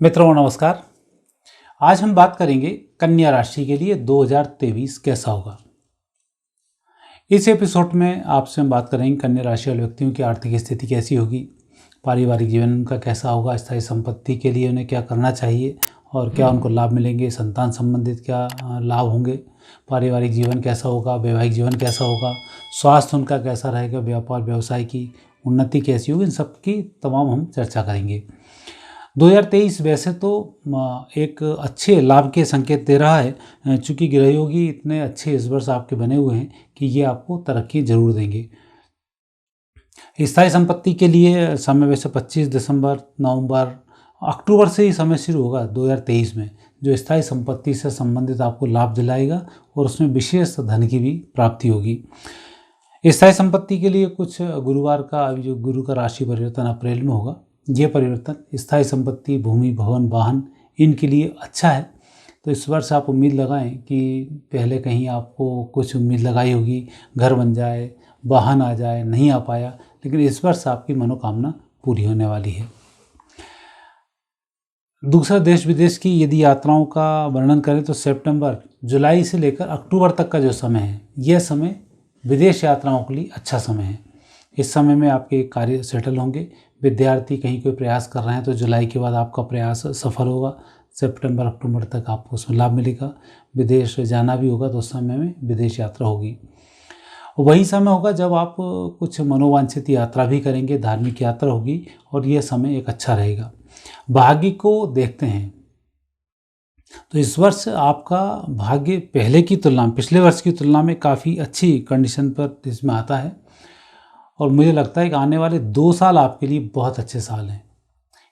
मित्रों नमस्कार। आज हम बात करेंगे कन्या राशि के लिए 2023 कैसा होगा। इस एपिसोड में आपसे हम बात करेंगे कन्या राशि वाले व्यक्तियों की आर्थिक स्थिति कैसी होगी, पारिवारिक जीवन उनका कैसा होगा, स्थायी संपत्ति के लिए उन्हें क्या करना चाहिए और क्या उनको लाभ मिलेंगे, संतान संबंधित क्या लाभ होंगे, पारिवारिक जीवन कैसा होगा, वैवाहिक जीवन कैसा होगा, स्वास्थ्य उनका कैसा रहेगा, व्यापार व्यवसाय की उन्नति कैसी होगी, इन सब की तमाम हम चर्चा करेंगे। 2023 वैसे तो एक अच्छे लाभ के संकेत दे रहा है, चूँकि ग्रह योगी इतने अच्छे इस वर्ष आपके बने हुए हैं कि ये आपको तरक्की जरूर देंगे। स्थायी संपत्ति के लिए समय वैसे 25 दिसंबर, नवंबर, अक्टूबर से ही समय शुरू होगा 2023 में, जो स्थायी संपत्ति से संबंधित आपको लाभ दिलाएगा और उसमें विशेष धन की भी प्राप्ति होगी। स्थायी संपत्ति के लिए कुछ गुरुवार का अभी जो गुरु का राशि परिवर्तन अप्रैल में होगा, ये परिवर्तन स्थायी संपत्ति, भूमि, भवन, वाहन इनके लिए अच्छा है। तो इस वर्ष आप उम्मीद लगाएं कि पहले कहीं आपको कुछ उम्मीद लगाई होगी, घर बन जाए, वाहन आ जाए, नहीं आ पाया, लेकिन इस वर्ष आपकी मनोकामना पूरी होने वाली है। दूसरा, देश विदेश की यदि यात्राओं का वर्णन करें तो सितंबर, जुलाई से लेकर अक्टूबर तक का जो समय है, यह समय विदेश यात्राओं के लिए अच्छा समय है। इस समय में आपके कार्य सेटल होंगे। विद्यार्थी कहीं कोई प्रयास कर रहे हैं तो जुलाई के बाद आपका प्रयास सफल होगा। सितंबर अक्टूबर तक आपको उसमें लाभ मिलेगा। विदेश जाना भी होगा तो उस समय में विदेश यात्रा होगी। वही समय होगा जब आप कुछ मनोवांछित यात्रा भी करेंगे, धार्मिक यात्रा होगी और यह समय एक अच्छा रहेगा। भाग्य को देखते हैं तो इस वर्ष आपका भाग्य पहले की तुलना में, पिछले वर्ष की तुलना में काफ़ी अच्छी कंडीशन पर इसमें आता है और मुझे लगता है कि आने वाले 2 साल आपके लिए बहुत अच्छे साल हैं।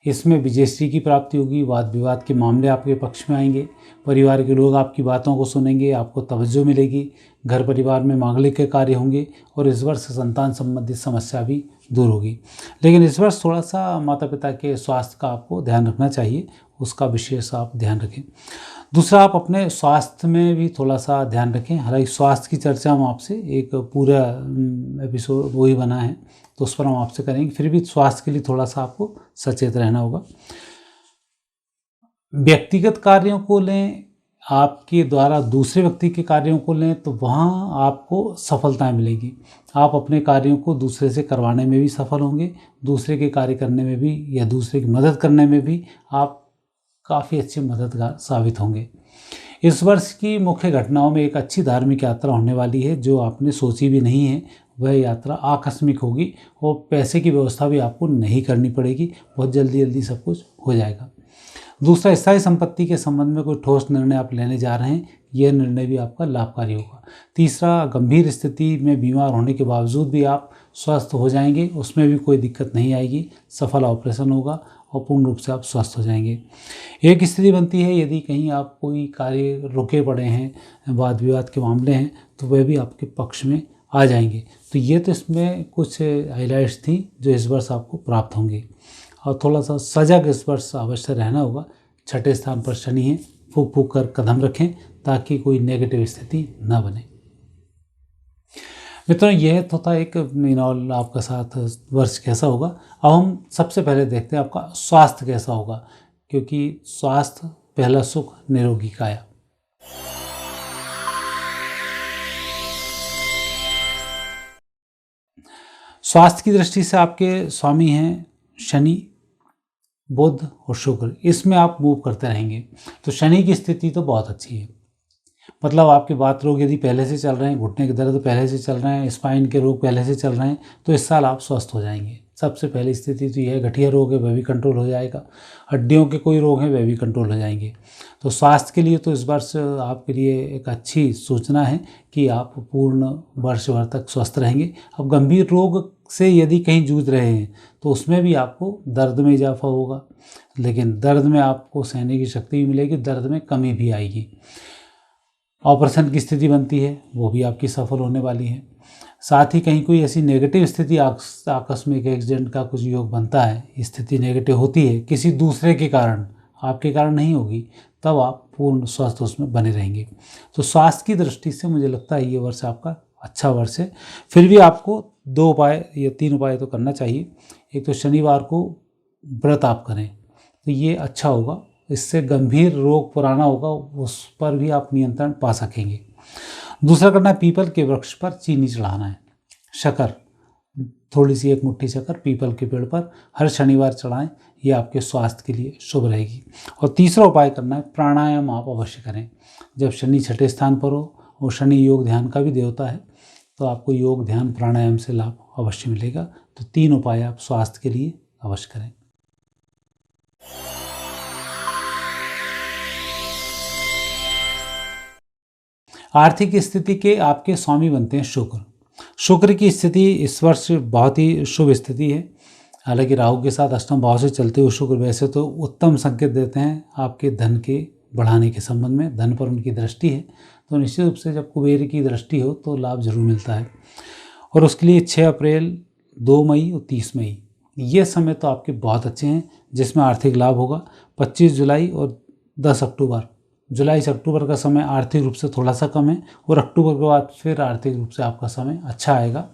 इसमें विजयश्री की प्राप्ति होगी, वाद विवाद के मामले आपके पक्ष में आएंगे, परिवार के लोग आपकी बातों को सुनेंगे, आपको तवज्जो मिलेगी, घर परिवार में मांगलिक के कार्य होंगे और इस वर्ष संतान संबंधित समस्या भी दूर होगी। लेकिन इस वर्ष थोड़ा सा माता पिता के स्वास्थ्य का आपको ध्यान रखना चाहिए, उसका विशेष आप ध्यान रखें। दूसरा, आप अपने स्वास्थ्य में भी थोड़ा सा ध्यान रखें। हालांकि स्वास्थ्य की चर्चा हम आपसे एक पूरा एपिसोड वही बना है तो उस पर हम आपसे करेंगे, फिर भी स्वास्थ्य के लिए थोड़ा सा आपको सचेत रहना होगा। व्यक्तिगत कार्यों को लें, आपके द्वारा दूसरे व्यक्ति के कार्यों को लें तो वहाँ आपको सफलताएं मिलेगी। आप अपने कार्यों को दूसरे से करवाने में भी सफल होंगे, दूसरे के कार्य करने में भी या दूसरे की मदद करने में भी आप काफ़ी अच्छे मददगार साबित होंगे। इस वर्ष की मुख्य घटनाओं में एक अच्छी धार्मिक यात्रा होने वाली है जो आपने सोची भी नहीं है। वह यात्रा आकस्मिक होगी और पैसे की व्यवस्था भी आपको नहीं करनी पड़ेगी, बहुत जल्दी जल्दी सब कुछ हो जाएगा। दूसरा, स्थायी संपत्ति के संबंध में कोई ठोस निर्णय आप लेने जा रहे हैं, यह निर्णय भी आपका लाभकारी होगा। तीसरा, गंभीर स्थिति में बीमार होने के बावजूद भी आप स्वस्थ हो जाएंगे, उसमें भी कोई दिक्कत नहीं आएगी, सफल ऑपरेशन होगा और पूर्ण रूप से आप स्वस्थ हो जाएंगे। एक स्थिति बनती है यदि कहीं आप कोई कार्य रुके पड़े हैं, वाद विवाद के मामले हैं, तो वह भी आपके पक्ष में आ जाएंगे। तो ये तो इसमें कुछ हाइलाइट्स थी जो इस वर्ष आपको प्राप्त होंगे और थोड़ा सा सजग इस वर्ष अवश्य रहना होगा। 6ठे स्थान पर शनि है, फूक फूक कर कदम रखें ताकि कोई नेगेटिव स्थिति न बने। मित्रों, यह तो था एक मिनॉल आपका साथ वर्ष कैसा होगा। अब हम सबसे पहले देखते हैं आपका स्वास्थ्य कैसा होगा, क्योंकि स्वास्थ्य पहला सुख निरोगी काया। स्वास्थ्य की दृष्टि से आपके स्वामी हैं शनि, बुध और शुक्र, इसमें आप मूव करते रहेंगे। तो शनि की स्थिति तो बहुत अच्छी है, मतलब आपके बात रोग यदि पहले से चल रहे हैं, घुटने के दर्द पहले से चल रहे हैं, स्पाइन के रोग पहले से चल रहे हैं, तो इस साल आप स्वस्थ हो जाएंगे। सबसे पहली स्थिति तो यह है, गठिया रोग है वह भी कंट्रोल हो जाएगा, हड्डियों के कोई रोग हैं वह भी कंट्रोल हो जाएंगे। तो स्वास्थ्य के लिए तो इस वर्ष आपके लिए एक अच्छी सूचना है कि आप पूर्ण वर्ष भर तक स्वस्थ रहेंगे। अब गंभीर रोग से यदि कहीं जूझ रहे हैं तो उसमें भी आपको दर्द में इजाफा होगा, लेकिन दर्द में आपको सहने की शक्ति भी मिलेगी, दर्द में कमी भी आएगी। ऑपरेशन की स्थिति बनती है वो भी आपकी सफल होने वाली है। साथ ही कहीं कोई ऐसी नेगेटिव स्थिति, आकस्मिक एक्सीडेंट का कुछ योग बनता है, स्थिति नेगेटिव होती है किसी दूसरे के कारण, आपके कारण नहीं होगी, तब आप पूर्ण स्वस्थ उसमें बने रहेंगे। तो स्वास्थ्य की दृष्टि से मुझे लगता है ये वर्ष आपका अच्छा वर्ष है। फिर भी आपको 2 उपाय या 3 उपाय तो करना चाहिए। एक तो शनिवार को व्रत आप करें तो ये अच्छा होगा, इससे गंभीर रोग पुराना होगा उस पर भी आप नियंत्रण पा सकेंगे। दूसरा करना है, पीपल के वृक्ष पर चीनी चढ़ाना है, शक्कर, थोड़ी सी 1 मुट्ठी शक्कर पीपल के पेड़ पर हर शनिवार चढ़ाएं, ये आपके स्वास्थ्य के लिए शुभ रहेगी। और तीसरा उपाय करना है, प्राणायाम आप अवश्य करें। जब शनि छठे स्थान पर हो और शनि योग ध्यान का भी देवता है, तो आपको योग ध्यान प्राणायाम से लाभ अवश्य मिलेगा। तो 3 उपाय आप स्वास्थ्य के लिए अवश्य करें। आर्थिक स्थिति के आपके स्वामी बनते हैं शुक्र। शुक्र की स्थिति इस वर्ष बहुत ही शुभ स्थिति है। हालांकि राहु के साथ अष्टम भाव से चलते हुए शुक्र वैसे तो उत्तम संकेत देते हैं आपके धन के बढ़ाने के संबंध में। धन पर उनकी दृष्टि है, तो निश्चित रूप से जब कुबेर की दृष्टि हो तो लाभ जरूर मिलता है। और उसके लिए 6 अप्रैल, 2 मई और 30 मई ये समय तो आपके बहुत अच्छे हैं, जिसमें आर्थिक लाभ होगा। 25 जुलाई और 10 अक्टूबर, जुलाई से अक्टूबर का समय आर्थिक रूप से थोड़ा सा कम है, और अक्टूबर के बाद फिर आर्थिक रूप से आपका समय अच्छा आएगा।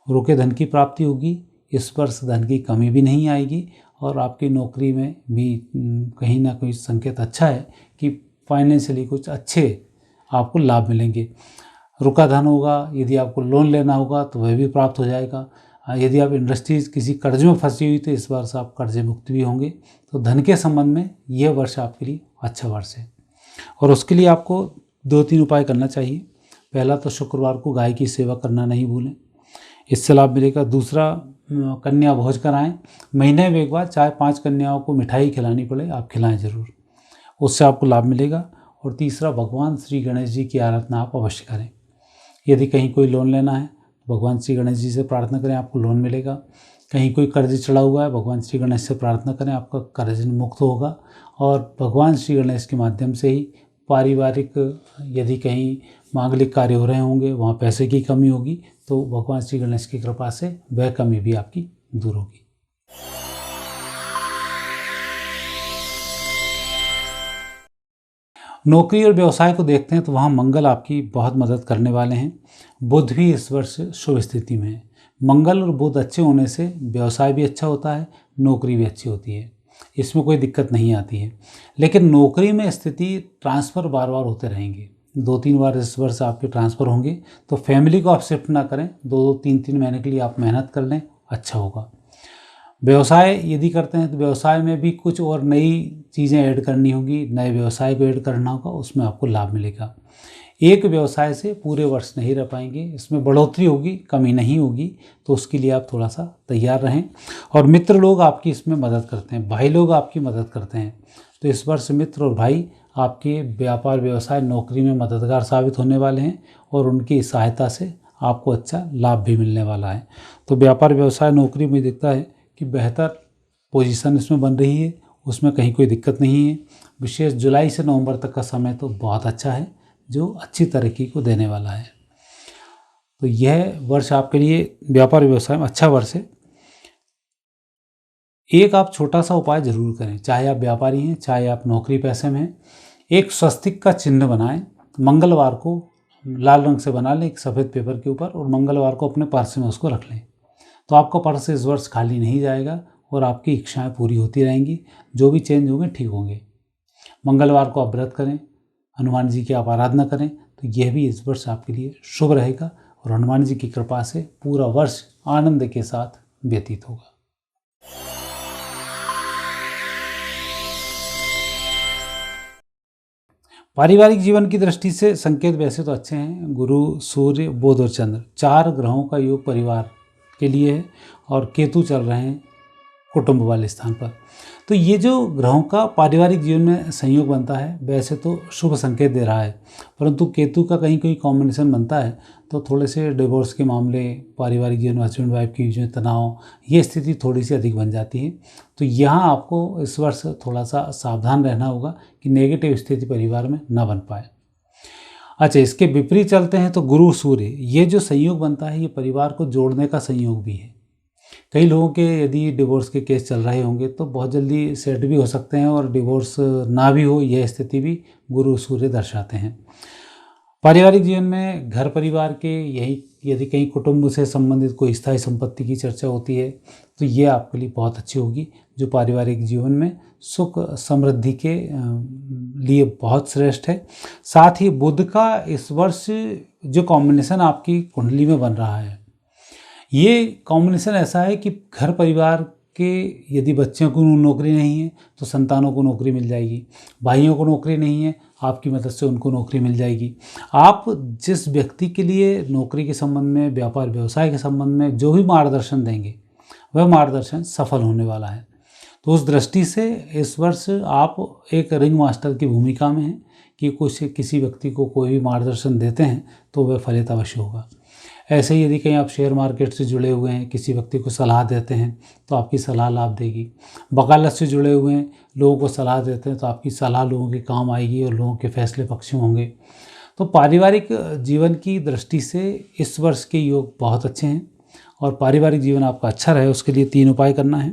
रुके धन की प्राप्ति होगी, इस वर्ष धन की कमी भी नहीं आएगी, और आपकी नौकरी में भी कहीं ना कहीं संकेत अच्छा है कि फाइनेंशियली कुछ अच्छे आपको लाभ मिलेंगे। रुका धन होगा, यदि आपको लोन लेना होगा तो वह भी प्राप्त हो जाएगा। यदि आप इंडस्ट्रीज किसी कर्ज में फंसी हुई तो इस वर्ष आप कर्ज मुक्त भी होंगे। तो धन के संबंध में यह वर्ष आपके लिए अच्छा वर्ष है, और उसके लिए आपको 2-3 उपाय करना चाहिए। पहला तो शुक्रवार को गाय की सेवा करना नहीं भूलें, इससे लाभ मिलेगा। दूसरा, कन्या भोज कराएं, महीने में एक बार चाहे 5 कन्याओं को मिठाई खिलानी पड़े आप खिलाएं ज़रूर, उससे आपको लाभ मिलेगा। और तीसरा, भगवान श्री गणेश जी की आराधना आप अवश्य करें। यदि कहीं कोई लोन लेना है तो भगवान श्री गणेश जी से प्रार्थना करें, आपको लोन मिलेगा। कहीं कोई कर्ज चढ़ा हुआ है, भगवान श्री गणेश से प्रार्थना करें, आपका कर्ज मुक्त होगा। और भगवान श्री गणेश के माध्यम से ही पारिवारिक, यदि कहीं मांगलिक कार्य हो रहे होंगे, वहाँ पैसे की कमी होगी, तो भगवान श्री गणेश की कृपा से वह कमी भी आपकी दूर होगी। नौकरी और व्यवसाय को देखते हैं तो वहाँ मंगल आपकी बहुत मदद करने वाले हैं। बुध भी इस वर्ष शुभ स्थिति में है। मंगल और बुध अच्छे होने से व्यवसाय भी अच्छा होता है, नौकरी भी अच्छी होती है, इसमें कोई दिक्कत नहीं आती है। लेकिन नौकरी में स्थिति ट्रांसफ़र बार बार होते रहेंगे, 2-3 बार इस वर्ष आपके ट्रांसफ़र होंगे। तो फैमिली को आप शिफ्ट ना करें, 2-3 महीने के लिए आप मेहनत कर लें, अच्छा होगा। व्यवसाय यदि करते हैं तो व्यवसाय में भी कुछ और नई चीज़ें ऐड करनी होगी, नए व्यवसाय को ऐड करना होगा, उसमें आपको लाभ मिलेगा। एक व्यवसाय से पूरे वर्ष नहीं रह पाएंगे, इसमें बढ़ोतरी होगी, कमी नहीं होगी, तो उसके लिए आप थोड़ा सा तैयार रहें। और मित्र लोग आपकी इसमें मदद करते हैं, भाई लोग आपकी मदद करते हैं, तो इस वर्ष मित्र और भाई आपके व्यापार, व्यवसाय, नौकरी में मददगार साबित होने वाले हैं, और उनकी सहायता से आपको अच्छा लाभ भी मिलने वाला है। तो व्यापार, व्यवसाय, नौकरी में दिखता है कि बेहतर पोजीशन इसमें बन रही है, उसमें कहीं कोई दिक्कत नहीं है। विशेष जुलाई से नवंबर तक का समय तो बहुत अच्छा है, जो अच्छी तरक्की को देने वाला है। तो यह वर्ष आपके लिए व्यापार व्यवसाय में अच्छा वर्ष है। एक आप छोटा सा उपाय जरूर करें, चाहे आप व्यापारी हैं, चाहे आप नौकरी पैसे में हैं। एक स्वस्तिक का चिन्ह बनाएं, मंगलवार को लाल रंग से बना लें एक सफ़ेद पेपर के ऊपर, और मंगलवार को अपने पर्स में उसको रख लें। तो आपका पर्स इस वर्ष खाली नहीं जाएगा, और आपकी इच्छाएं पूरी होती रहेंगी, जो भी चेंज होंगे ठीक होंगे। मंगलवार को आप व्रत करें, हनुमान जी की आप आराधना करें, तो यह भी इस वर्ष आपके लिए शुभ रहेगा, और हनुमान जी की कृपा से पूरा वर्ष आनंद के साथ व्यतीत होगा। पारिवारिक जीवन की दृष्टि से संकेत वैसे तो अच्छे हैं। गुरु, सूर्य, बुध और चंद्र, 4 ग्रहों का योग परिवार के लिए है, और केतु चल रहे हैं कुटुंब वाले स्थान पर। तो ये जो ग्रहों का पारिवारिक जीवन में संयोग बनता है वैसे तो शुभ संकेत दे रहा है, परंतु केतु का कहीं कहीं कॉम्बिनेशन बनता है तो थोड़े से डिवोर्स के मामले, पारिवारिक जीवन में हस्बैंड वाइफ के बीच में तनाव, ये स्थिति थोड़ी सी अधिक बन जाती है। तो यहाँ आपको इस वर्ष थोड़ा सा सावधान रहना होगा कि नेगेटिव स्थिति परिवार में ना बन पाए। अच्छा, इसके विपरीत चलते हैं तो गुरु सूर्य, ये जो संयोग बनता है ये परिवार को जोड़ने का संयोग भी है। कई लोगों के यदि डिवोर्स के केस चल रहे होंगे तो बहुत जल्दी सेट भी हो सकते हैं, और डिवोर्स ना भी हो यह स्थिति भी गुरु सूर्य दर्शाते हैं। पारिवारिक जीवन में घर परिवार के यही यदि कहीं कुटुंब से संबंधित कोई स्थायी संपत्ति की चर्चा होती है तो ये आपके लिए बहुत अच्छी होगी, जो पारिवारिक जीवन में सुख समृद्धि के लिए बहुत श्रेष्ठ है। साथ ही बुध का इस वर्ष जो कॉम्बिनेशन आपकी कुंडली में बन रहा है, ये कॉम्बिनेशन ऐसा है कि घर परिवार के यदि बच्चों को नौकरी नहीं है तो संतानों को नौकरी मिल जाएगी, भाइयों को नौकरी नहीं है आपकी मदद से उनको नौकरी मिल जाएगी। आप जिस व्यक्ति के लिए नौकरी के संबंध में, व्यापार व्यवसाय के संबंध में जो भी मार्गदर्शन देंगे वह मार्गदर्शन सफल होने वाला है। तो उस दृष्टि से इस वर्ष आप एक रिंग मास्टर की भूमिका में हैं कि किसी व्यक्ति को कोई भी मार्गदर्शन देते हैं तो वह फलित अवश्य होगा। ऐसे ही यदि कहीं आप शेयर मार्केट से जुड़े हुए हैं, किसी व्यक्ति को सलाह देते हैं तो आपकी सलाह लाभ देगी। वकालत से जुड़े हुए हैं, लोगों को सलाह देते हैं तो आपकी सलाह लोगों के काम आएगी और लोगों के फैसले पक्ष में होंगे। तो पारिवारिक जीवन की दृष्टि से इस वर्ष के योग बहुत अच्छे हैं, और पारिवारिक जीवन आपका अच्छा रहे उसके लिए 3 उपाय करना है।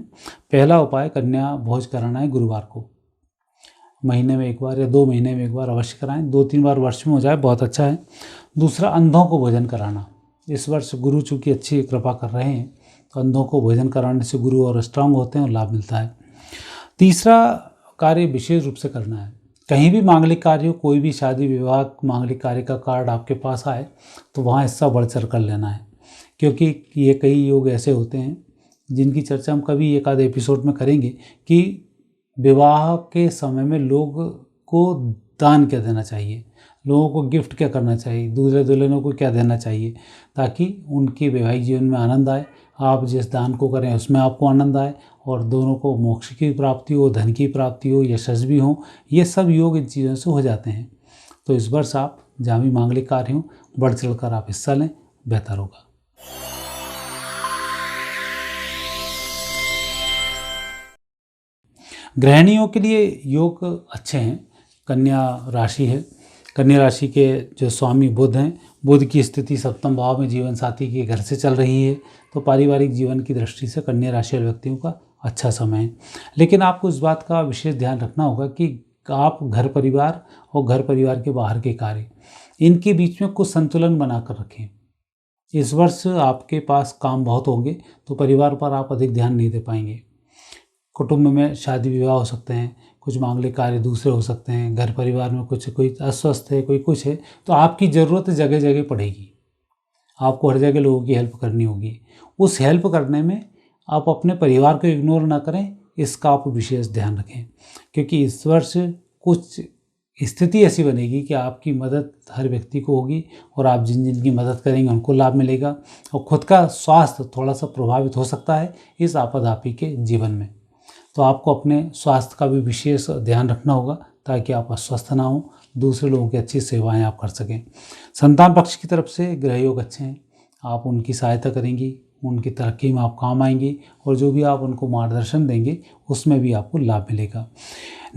पहला उपाय, कन्या भोज कराना है गुरुवार को। महीने में 1 बार या 2 महीने में 1 बार अवश्य कराएं, 2-3 बार वर्ष में हो जाए बहुत अच्छा है। दूसरा, अंधों को भोजन कराना। इस वर्ष गुरु चूँकि अच्छी कृपा कर रहे हैं तो अंधों को भोजन कराने से गुरु और स्ट्रांग होते हैं और लाभ मिलता है। तीसरा कार्य विशेष रूप से करना है। कहीं भी मांगलिक कार्य हो, कोई भी शादी विवाह मांगलिक कार्य का कार्ड आपके पास आए तो वहाँ हिस्सा बढ़ चढ़ कर लेना है, क्योंकि ये कई योग ऐसे होते हैं जिनकी चर्चा हम कभी एक आध एपिसोड में करेंगे कि विवाह के समय में लोग को दान क्या देना चाहिए, लोगों को गिफ्ट क्या करना चाहिए, दूल्हे दुल्हनों को क्या देना चाहिए, ताकि उनके वैवाहिक जीवन में आनंद आए। आप जिस दान को करें उसमें आपको आनंद आए और दोनों को मोक्ष की प्राप्ति हो, धन की प्राप्ति हो, यशस्वी भी हो। ये सब योग इन चीज़ों से हो जाते हैं। तो इस वर्ष आप जहाँ भी मांगलिक कार्य हों बढ़ चढ़ कर आप हिस्सा लें, बेहतर होगा। गृहिणियों के लिए योग अच्छे हैं। कन्या राशि है, कन्या राशि के जो स्वामी बुध हैं, बुध की स्थिति 7वें भाव में जीवन साथी के घर से चल रही है, तो पारिवारिक जीवन की दृष्टि से कन्या राशि वाले व्यक्तियों का अच्छा समय है। लेकिन आपको इस बात का विशेष ध्यान रखना होगा कि आप घर परिवार और घर परिवार के बाहर के कार्य, इनके बीच में कुछ संतुलन बनाकर रखें। इस वर्ष आपके पास काम बहुत होंगे तो परिवार पर आप अधिक ध्यान नहीं दे पाएंगे। कुटुंब में शादी विवाह हो सकते हैं, कुछ मांगलिक कार्य दूसरे हो सकते हैं, घर परिवार में कोई अस्वस्थ है, कोई कुछ है, तो आपकी ज़रूरत जगह जगह पड़ेगी। आपको हर जगह लोगों की हेल्प करनी होगी। उस हेल्प करने में आप अपने परिवार को इग्नोर ना करें, इसका आप विशेष ध्यान रखें, क्योंकि इस वर्ष कुछ स्थिति ऐसी बनेगी कि आपकी मदद हर व्यक्ति को होगी और आप जिन जिन की मदद करेंगे उनको लाभ मिलेगा, और खुद का स्वास्थ्य थोड़ा सा प्रभावित हो सकता है इस आपाधापी के जीवन में। तो आपको अपने स्वास्थ्य का भी विशेष ध्यान रखना होगा ताकि आप अस्वस्थ ना हो, दूसरे लोगों की अच्छी सेवाएं आप कर सकें। संतान पक्ष की तरफ से ग्रह योग अच्छे हैं, आप उनकी सहायता करेंगी, उनकी तरक्की में आप काम आएंगी, और जो भी आप उनको मार्गदर्शन देंगे उसमें भी आपको लाभ मिलेगा।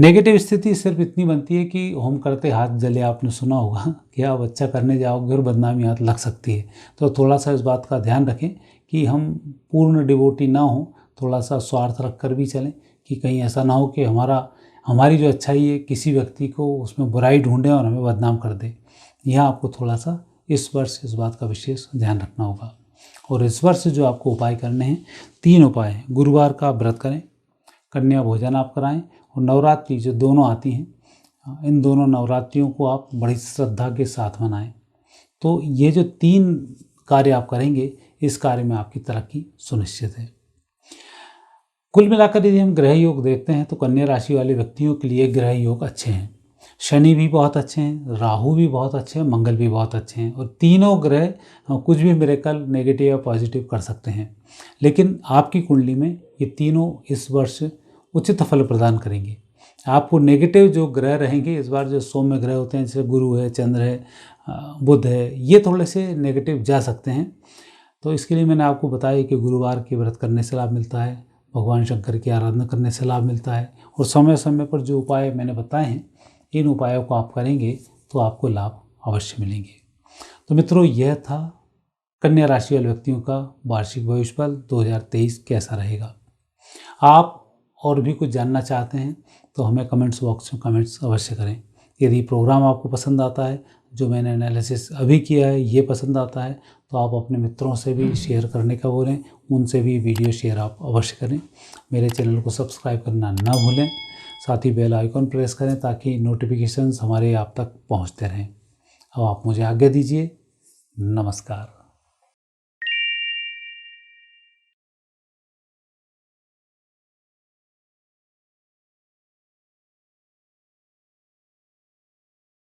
नेगेटिव स्थिति सिर्फ इतनी बनती है कि होम करते हाथ जले, आपने सुना होगा कि आप अच्छा करने जाओगे और बदनामी हाथ लग सकती है। तो थोड़ा सा इस बात का ध्यान रखें कि हम पूर्ण डिवोटी ना हो, थोड़ा सा स्वार्थ रख कर भी चलें कि कहीं ऐसा ना हो कि हमारी जो अच्छाई है किसी व्यक्ति को उसमें बुराई ढूंढें और हमें बदनाम कर दे। यह आपको थोड़ा सा इस वर्ष इस बात का विशेष ध्यान रखना होगा। और इस वर्ष जो आपको उपाय करने हैं, 3 उपाय हैं। गुरुवार का व्रत करें, कन्या भोजन आप कराएं, और नवरात्रि जो दोनों आती हैं, इन दोनों नवरात्रियों को आप बड़ी श्रद्धा के साथ मनाएं। तो ये जो 3 कार्य आप करेंगे, इस कार्य में आपकी तरक्की सुनिश्चित है। कुल मिलाकर यदि हम ग्रह योग देखते हैं तो कन्या राशि वाले व्यक्तियों के लिए ग्रह योग अच्छे हैं। शनि भी बहुत अच्छे हैं, राहु भी बहुत अच्छे हैं, मंगल भी बहुत अच्छे हैं, और तीनों ग्रह कुछ भी मिरेकल नेगेटिव या पॉजिटिव कर सकते हैं। लेकिन आपकी कुंडली में ये तीनों इस वर्ष उचित फल प्रदान करेंगे। आपको नेगेटिव जो ग्रह रहेंगे इस बार, जो सौम्य ग्रह होते हैं जैसे गुरु है, चंद्र है, बुध है, ये थोड़े से नेगेटिव जा सकते हैं। तो इसके लिए मैंने आपको बताया कि गुरुवार के व्रत करने से लाभ मिलता है, भगवान शंकर की आराधना करने से लाभ मिलता है, और समय समय पर जो उपाय मैंने बताए हैं इन उपायों को आप करेंगे तो आपको लाभ अवश्य मिलेंगे। तो मित्रों, यह था कन्या राशि वाले व्यक्तियों का वार्षिक भविष्यफल 2023 कैसा रहेगा। आप और भी कुछ जानना चाहते हैं तो हमें कमेंट्स बॉक्स में कमेंट्स अवश्य करें। यदि प्रोग्राम आपको पसंद आता है, जो मैंने एनालिसिस अभी किया है ये पसंद आता है, तो आप अपने मित्रों से भी शेयर करने का बोलें, उनसे भी वीडियो शेयर आप अवश्य करें। मेरे चैनल को सब्सक्राइब करना ना भूलें, साथ ही बेल आइकॉन प्रेस करें ताकि नोटिफिकेशंस हमारे आप तक पहुंचते रहें। अब आप मुझे आज्ञा दीजिए। नमस्कार।